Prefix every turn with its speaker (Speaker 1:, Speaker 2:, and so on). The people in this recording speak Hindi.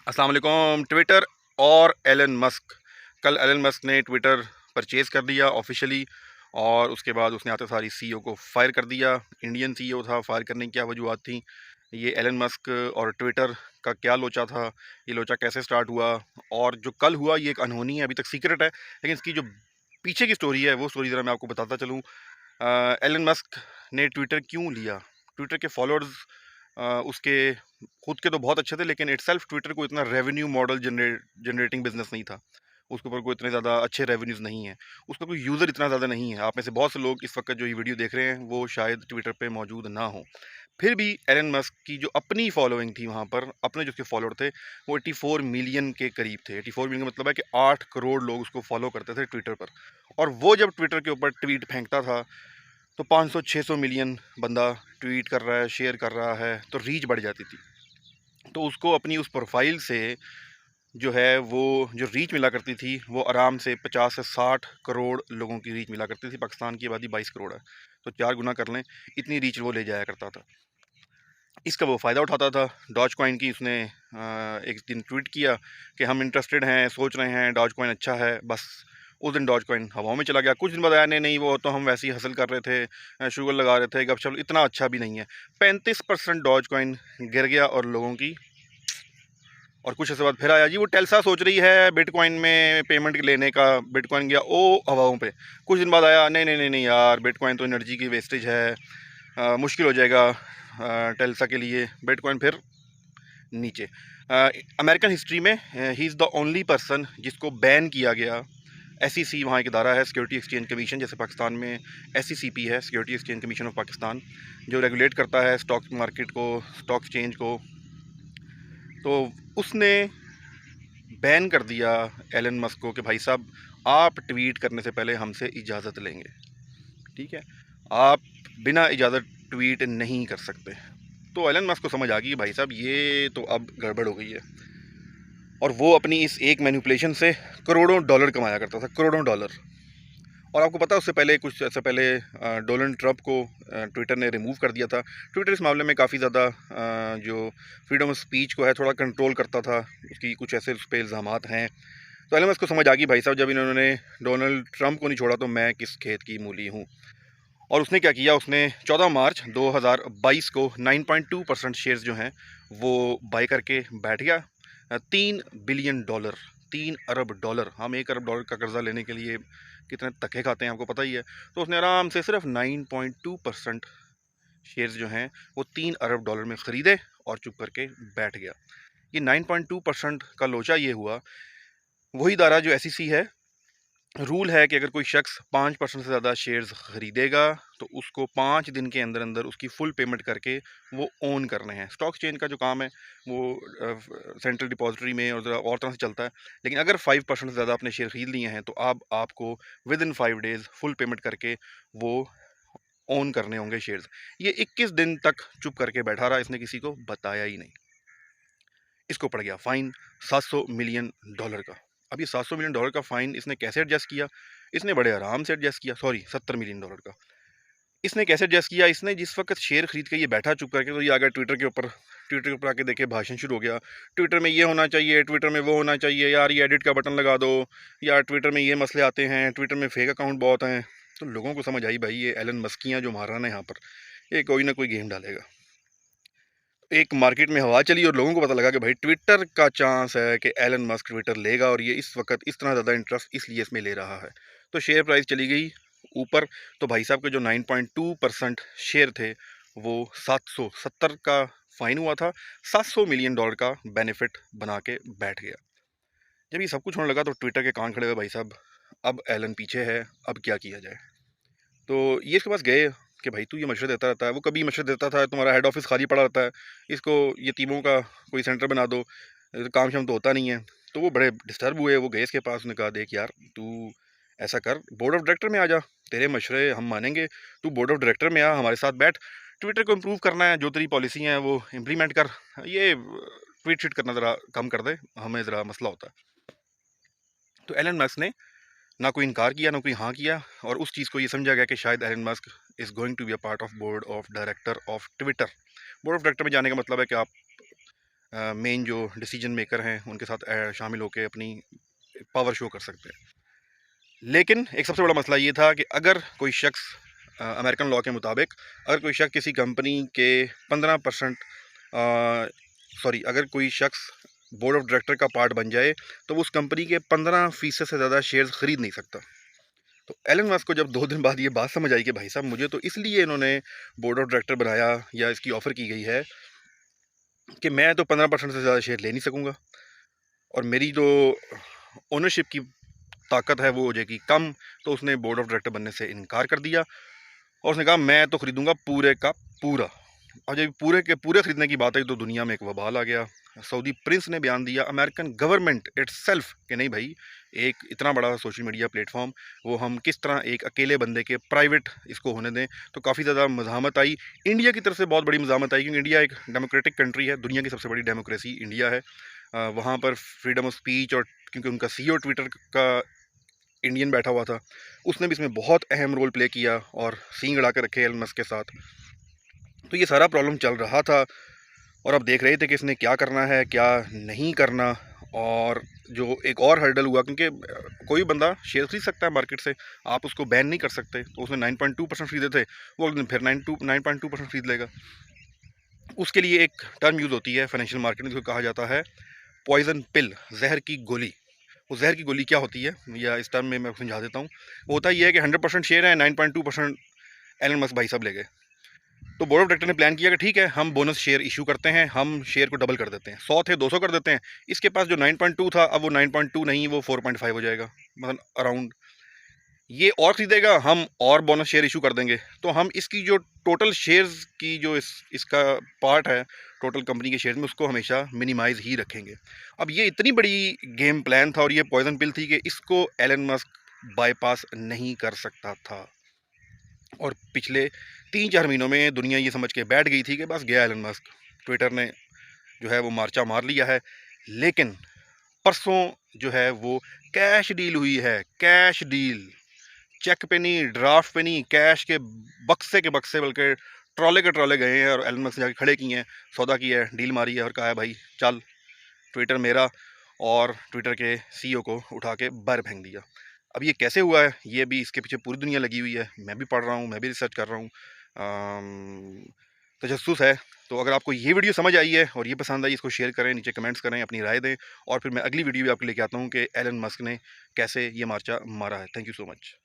Speaker 1: अस्सलाम वालेकुम। ट्विटर और एलन मस्क। कल एलन मस्क ने ट्विटर परचेज़ कर दिया ऑफिशियली, और उसके बाद उसने आते सारी सीईओ को फायर कर दिया। इंडियन सीईओ था, फायर करने की क्या वजूहत थी, ये एलन मस्क और ट्विटर का क्या लोचा था, ये लोचा कैसे स्टार्ट हुआ, और जो कल हुआ ये एक अनहोनी है, अभी तक सीक्रेट है, लेकिन इसकी जो पीछे की स्टोरी है वो स्टोरी ज़रा मैं आपको बताता चलूँ। एलन मस्क ने ट्विटर क्यों लिया? ट्विटर के फॉलोअर्स उसके खुद के तो बहुत अच्छे थे, लेकिन इटसेल्फ ट्विटर को इतना रेवेन्यू मॉडल जनरेटिंग बिजनेस नहीं था। उसके ऊपर कोई इतने ज़्यादा अच्छे रेवेन्यूज़ नहीं है, उसका कोई यूज़र इतना ज़्यादा नहीं है। आप में से बहुत से लोग इस वक्त जो ये वीडियो देख रहे हैं वो शायद ट्विटर पे मौजूद ना हो। फिर भी एलन मस्क की जो अपनी फॉलोइंग थी वहाँ पर, अपने जो उसके फॉलोअर थे वो 84 मिलियन के करीब थे। 84 मिलियन का मतलब है कि 8 करोड़ लोग उसको फॉलो करते थे ट्विटर पर। और वो जब ट्विटर के ऊपर ट्वीट फेंकता था तो 500-600 मिलियन बंदा ट्वीट कर रहा है, शेयर कर रहा है, तो रीच बढ़ जाती थी। तो उसको अपनी उस प्रोफाइल से जो है वो जो रीच मिला करती थी वो आराम से 50 से 60 करोड़ लोगों की रीच मिला करती थी। पाकिस्तान की आबादी 22 करोड़ है, तो 4 गुना कर लें, इतनी रीच वो ले जाया करता था। इसका वो फ़ायदा उठाता था। डॉज कॉइन की उसने एक दिन ट्वीट किया कि हम इंटरेस्टेड हैं, सोच रहे हैं, डॉज कॉइन अच्छा है। बस उस दिन डॉज कॉइन हवाओं में चला गया। कुछ दिन बाद आया, नहीं नहीं वो तो हम वैसे ही हासिल कर रहे थे, शुगर लगा रहे थे, गपशप, इतना अच्छा भी नहीं है। 35% डॉज कॉइन गिर गया और लोगों की। और कुछ ऐसे बाद फिर आया जी वो टेल्सा सोच रही है बिटकॉइन में पेमेंट लेने का। बिटकॉइन गया ओ हवाओं पे। कुछ दिन बाद आया, नहीं नहीं नहीं नहीं यार, बिटकॉइन तो एनर्जी की वेस्टेज है, मुश्किल हो जाएगा टेल्सा के लिए। बिटकॉइन फिर नीचे। अमेरिकन हिस्ट्री में he is the only person जिसको बैन किया गया। SEC वहाँ एक इदारा है, सिक्योरिटी एक्सचेंज कमीशन, जैसे पाकिस्तान में SECP है, security exchange commission of Pakistan, जो रेगुलेट करता है स्टॉक मार्केट को, स्टॉक एक्सचेंज को। तो उसने बैन कर दिया एलन मस्क को कि भाई साहब आप ट्वीट करने से पहले हमसे इजाज़त लेंगे, ठीक है, आप बिना इजाज़त ट्वीट नहीं कर सकते। तो एलन मस्क को समझ आ गई भाई साहब ये तो अब गड़बड़ हो गई है। और वो अपनी इस एक मैनिपुलेशन से करोड़ों डॉलर कमाया करता था, करोड़ों डॉलर। और आपको पता है उससे पहले, कुछ ऐसे पहले डोनाल्ड ट्रंप को ट्विटर ने रिमूव कर दिया था। ट्विटर इस मामले में काफ़ी ज़्यादा जो फ्रीडम ऑफ स्पीच को है थोड़ा कंट्रोल करता था, उसकी कुछ ऐसे उस पर इल्ज़ामात हैं। तो एलन मस्क को समझ आ गई भाई साहब जब इन्होंने डोनाल्ड ट्रंप को नहीं छोड़ा तो मैं किस खेत की मूली हूँ। और उसने क्या किया, उसने 14 मार्च 2022 को 9.2% शेयर्स जो हैं वो बाई करके बैठ गया। 3 बिलियन डॉलर, 3 अरब डॉलर। हम 1 अरब डॉलर का कर्जा लेने के लिए कितने धक्के खाते हैं आपको पता ही है। तो उसने आराम से सिर्फ 9.2% शेयर्स जो हैं वो 3 अरब डॉलर में ख़रीदे और चुप करके बैठ गया। ये 9.2% का लोचा ये हुआ। वही दारा जो SEC है, रूल है कि अगर कोई शख्स 5% से ज़्यादा शेयर्स ख़रीदेगा तो उसको 5 दिन के अंदर अंदर उसकी फुल पेमेंट करके वो ओन करने हैं। स्टॉक चेंज का जो काम है वो सेंट्रल डिपॉजिटरी में और तरह से चलता है, लेकिन अगर 5% से ज़्यादा आपने शेयर ख़रीद लिए हैं तो आपको with in 5 days full payment करके वो ओन करने होंगे शेयर्स। ये 21 दिन तक चुप करके बैठा रहा, इसने किसी को बताया ही नहीं। इसको पड़ गया फ़ाइन 700 मिलियन डॉलर का। अब ये 700 मिलियन डॉलर का फ़ाइन इसने कैसे एडजस्ट किया? इसने बड़े आराम से एडजस्ट किया। सॉरी, 70 मिलियन डॉलर का। इसने कैसे एडजस्ट किया? इसने जिस वक़्त शेयर खरीद के ये बैठा चुप करके, तो ये आ गया ट्विटर के ऊपर। ट्विटर के ऊपर आके देखे भाषण शुरू हो गया। ट्विटर में ये होना चाहिए, ट्विटर में वो होना चाहिए, यार ये एडिट का बटन लगा दो, यार ट्विटर में ये मसले आते हैं, ट्विटर में फेक अकाउंट बहुत हैं। तो लोगों को समझ आई भाई ये एलन मस्कियाँ जो मार रहा है ना यहाँ पर, ये कोई ना कोई गेम डालेगा। एक मार्केट में हवा चली और लोगों को पता लगा कि भाई ट्विटर का चांस है कि एलन मस्क ट्विटर लेगा, और ये इस वक्त इस तरह ज़्यादा इंटरेस्ट इसलिए इसमें ले रहा है। तो शेयर प्राइस चली गई ऊपर। तो भाई साहब के जो 9.2% शेयर थे वो 770 का फ़ाइन हुआ था, 700 मिलियन डॉलर का बेनिफिट बना के बैठ गया। जब ये सब कुछ होने लगा तो ट्विटर के कान खड़े हुए, भाई साहब अब एलन पीछे है, अब क्या किया जाए। तो ये इसके पास गए कि भाई तू ये मशवरे देता रहता है, वो कभी मशवरे देता था, तुम्हारा हेड ऑफिस खाली पड़ा रहता है, इसको यतीमों का कोई सेंटर बना दो, काम शाम तो होता नहीं है। तो वो बड़े डिस्टर्ब हुए, वो गए इसके पास, उसने कहा देख यार तू ऐसा कर, बोर्ड ऑफ डायरेक्टर में आ जा, तेरे मशवरे हम मानेंगे, तू बोर्ड ऑफ डायरेक्टर में आ, हमारे साथ बैठ, ट्विटर को इम्प्रूव करना है, जो तेरी पॉलिसी हैं वो इम्प्लीमेंट कर, ये ट्वीट शीट करना ज़रा कम कर दे, हमें ज़रा मसला होता है। तो एलन मस्क ने ना कोई इनकार किया ना कोई हाँ किया, और उस चीज़ को ये समझा गया कि शायद Elon Musk is going to be a part of board of director of Twitter. Board of director में जाने का मतलब है कि आप मेन जो डिसीजन मेकर हैं उनके साथ शामिल होकर अपनी पावर शो कर सकते हैं। लेकिन एक सबसे बड़ा मसला ये था कि अगर कोई शख्स अमेरिकन लॉ के मुताबिक अगर कोई शख्स किसी कंपनी के 15% अगर कोई शख्स बोर्ड ऑफ डायरेक्टर का पार्ट बन जाए तो वो उस कंपनी के 15% से ज़्यादा शेयर्स ख़रीद नहीं सकता। तो एलन मस्क को जब 2 दिन बाद ये बात समझ आई कि भाई साहब मुझे तो इसलिए इन्होंने बोर्ड ऑफ डायरेक्टर बनाया या इसकी ऑफ़र की गई है कि मैं तो 15% से ज़्यादा शेयर ले नहीं सकूँगा और मेरी जो ओनरशिप की ताकत है वो हो जाएगी कम। तो उसने बोर्ड ऑफ डायरेक्टर बनने से इनकार कर दिया और उसने कहा मैं तो ख़रीदूँगा पूरे का पूरा। और जब पूरे के पूरे ख़रीदने की बात आई तो दुनिया में एक वबाल आ गया। सऊदी प्रिंस ने बयान दिया, अमेरिकन गवर्नमेंट इटसेल्फ, कि नहीं भाई, एक इतना बड़ा सोशल मीडिया प्लेटफॉर्म वो हम किस तरह एक अकेले बंदे के प्राइवेट इसको होने दें। तो काफ़ी ज़्यादा मज़ामत आई, इंडिया की तरफ से बहुत बड़ी मज़ामत आई, क्योंकि इंडिया एक डेमोक्रेटिक कंट्री है, दुनिया की सबसे बड़ी डेमोक्रेसी इंडिया है। वहाँ पर फ्रीडम ऑफ स्पीच, और क्योंकि उनका CEO ट्विटर का इंडियन बैठा हुआ था, उसने भी इसमें बहुत अहम रोल प्ले किया और सींग अड़ा के रखे एलन मस्क के साथ। तो ये सारा प्रॉब्लम चल रहा था और अब देख रहे थे कि इसने क्या करना है क्या नहीं करना। और जो एक और हर्डल हुआ, क्योंकि कोई बंदा शेयर खरीद सकता है मार्केट से, आप उसको बैन नहीं कर सकते। तो उसने 9.2% खरीदे थे, वो फिर 9.2% खरीद लेगा। उसके लिए एक टर्म यूज़ होती है फाइनेंशियल मार्केट में, जिसको कहा जाता है पॉइजन पिल, जहर की गोली। वो जहर की गोली क्या होती है, या इस टर्म में मैं समझा देता हूँ। वो होता ये है कि 100% शेयर है, 9.2% एलन मस्क भाई साहब ले गए। तो बोर्ड ऑफ डायरेक्टर ने प्लान किया कि ठीक है, हम बोनस शेयर इशू करते हैं, हम शेयर को डबल कर देते हैं, 100 थे 200 कर देते हैं। इसके पास जो 9.2 था, अब वो 9.2 नहीं, वो 4.5 हो जाएगा, मतलब अराउंड। ये और खरीदेगा, हम और बोनस शेयर इशू कर देंगे। तो हम इसकी जो टोटल शेयर्स की जो इसका पार्ट है टोटल कंपनी के शेयर में, उसको हमेशा मिनिमाइज ही रखेंगे। अब ये इतनी बड़ी गेम प्लान था और ये पॉइजन पिल थी कि इसको एलन मस्क बाईपास नहीं कर सकता था। और पिछले 3-4 महीनों में दुनिया ये समझ के बैठ गई थी कि बस गया एलन मस्क, ट्विटर ने जो है वो मार्चा मार लिया है। लेकिन परसों जो है वो कैश डील हुई है, कैश डील, चेक पे नहीं, ड्राफ्ट पे नहीं, कैश के बक्से बल्कि ट्रॉले के ट्रॉले गए हैं और एलन मस्क जाके खड़े किए हैं, सौदा किया है, डील मारी है और कहा है भाई चल ट्विटर मेरा, और ट्विटर के CEO को उठा के बाहर फेंक दिया। अब ये कैसे हुआ है, ये भी इसके पीछे पूरी दुनिया लगी हुई है, मैं भी पढ़ रहा हूँ, मैं भी रिसर्च कर रहा हूँ, तजस्सुस है। तो अगर आपको ये वीडियो समझ आई है और ये पसंद आई, इसको शेयर करें, नीचे कमेंट्स करें, अपनी राय दें, और फिर मैं अगली वीडियो भी आपके लेके आता हूँ कि एलन मस्क ने कैसे ये मार्चा मारा है। Thank you so much.